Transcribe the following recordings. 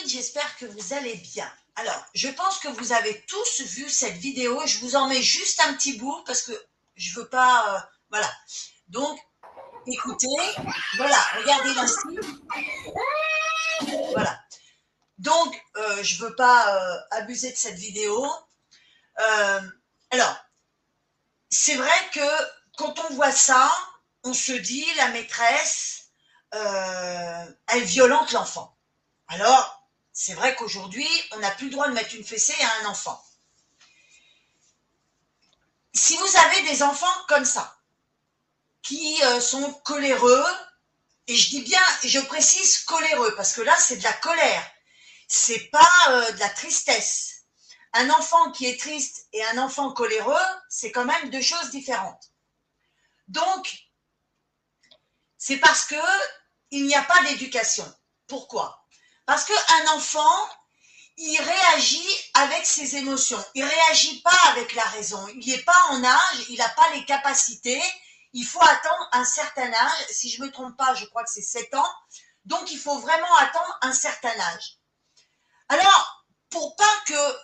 j'espère que vous allez bien. Alors, je pense que vous avez tous vu cette vidéo. Je vous en mets juste un petit bout parce que je veux pas... voilà. Donc, écoutez. Voilà, regardez l'instinct. Voilà. Donc, je veux pas abuser de cette vidéo. Alors, c'est vrai que quand on voit ça, on se dit, la maîtresse, elle violente l'enfant. Alors, c'est vrai qu'aujourd'hui, on n'a plus le droit de mettre une fessée à un enfant. Si vous avez des enfants comme ça, qui sont coléreux, et je dis bien, je précise coléreux, parce que là, c'est de la colère, c'est pas de la tristesse. Un enfant qui est triste et un enfant coléreux, c'est quand même deux choses différentes. Donc, c'est parce que il n'y a pas d'éducation. Pourquoi? Parce qu'un enfant, il réagit avec ses émotions. Il ne réagit pas avec la raison. Il n'est pas en âge, il n'a pas les capacités. Il faut attendre un certain âge. Si je ne me trompe pas, je crois que c'est 7 ans. Donc, il faut vraiment attendre un certain âge. Alors, pour pas que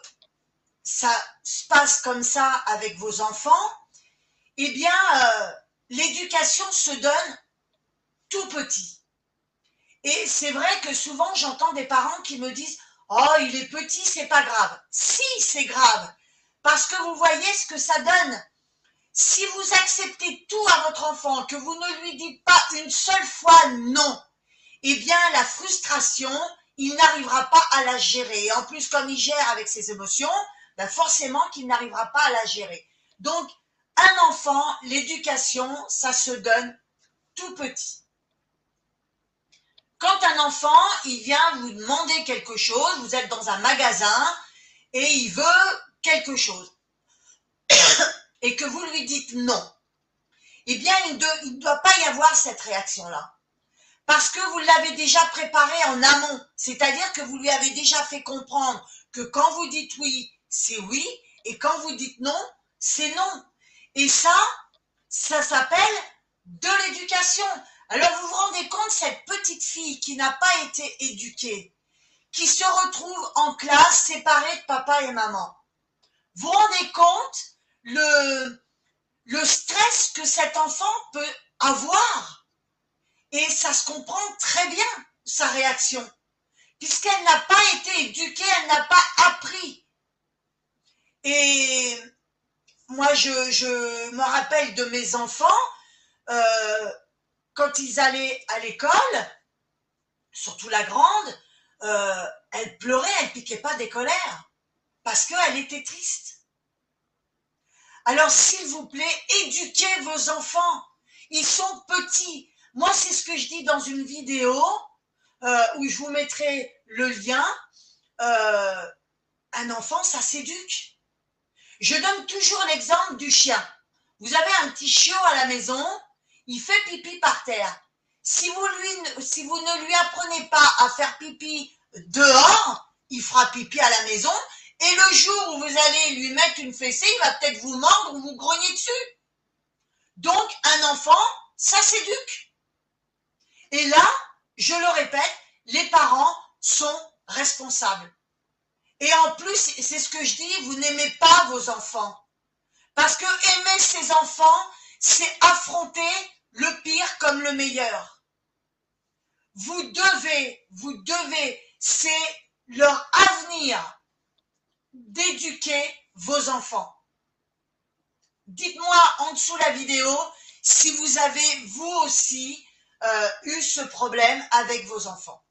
ça se passe comme ça avec vos enfants, eh bien, l'éducation se donne tout petit. Et c'est vrai que souvent, j'entends des parents qui me disent « Oh, il est petit, c'est pas grave. » Si, c'est grave. Parce que vous voyez ce que ça donne. Si vous acceptez tout à votre enfant, que vous ne lui dites pas une seule fois non, eh bien, la frustration, il n'arrivera pas à la gérer. Et en plus, comme il gère avec ses émotions, ben forcément qu'il n'arrivera pas à la gérer. Donc, un enfant, l'éducation, ça se donne tout petit. Quand un enfant, il vient vous demander quelque chose, vous êtes dans un magasin et il veut quelque chose et que vous lui dites non, eh bien, il ne doit pas y avoir cette réaction-là. Parce que vous l'avez déjà préparé en amont, c'est-à-dire que vous lui avez déjà fait comprendre que quand vous dites oui, c'est oui, et quand vous dites non, c'est non. Et ça s'appelle de l'éducation. Alors vous vous rendez compte, cette petite fille qui n'a pas été éduquée, qui se retrouve en classe séparée de papa et maman. Vous vous rendez compte le stress que cet enfant peut avoir? Et ça se comprend très bien, sa réaction, puisqu'elle n'a pas été éduquée, elle n'a pas appris. Et moi, je me rappelle de mes enfants, quand ils allaient à l'école, surtout la grande, elle pleurait, elle ne piquait pas des colères, parce qu'elle était triste. Alors, s'il vous plaît, éduquez vos enfants. Ils sont petits. Moi, c'est ce que je dis dans une vidéo, où je vous mettrai le lien. Un enfant, ça s'éduque. Je donne toujours l'exemple du chien. Vous avez un petit chiot à la maison, il fait pipi par terre. Si vous ne lui apprenez pas à faire pipi dehors, il fera pipi à la maison. Et le jour où vous allez lui mettre une fessée, il va peut-être vous mordre ou vous grogner dessus. Donc, un enfant, ça s'éduque. Et là, je le répète, les parents sont responsables. Et en plus, c'est ce que je dis, vous n'aimez pas vos enfants. Parce que aimer ses enfants, c'est affronter le pire comme le meilleur. Vous devez, c'est leur avenir d'éduquer vos enfants. Dites-moi en dessous la vidéo si vous avez, vous aussi, eu ce problème avec vos enfants.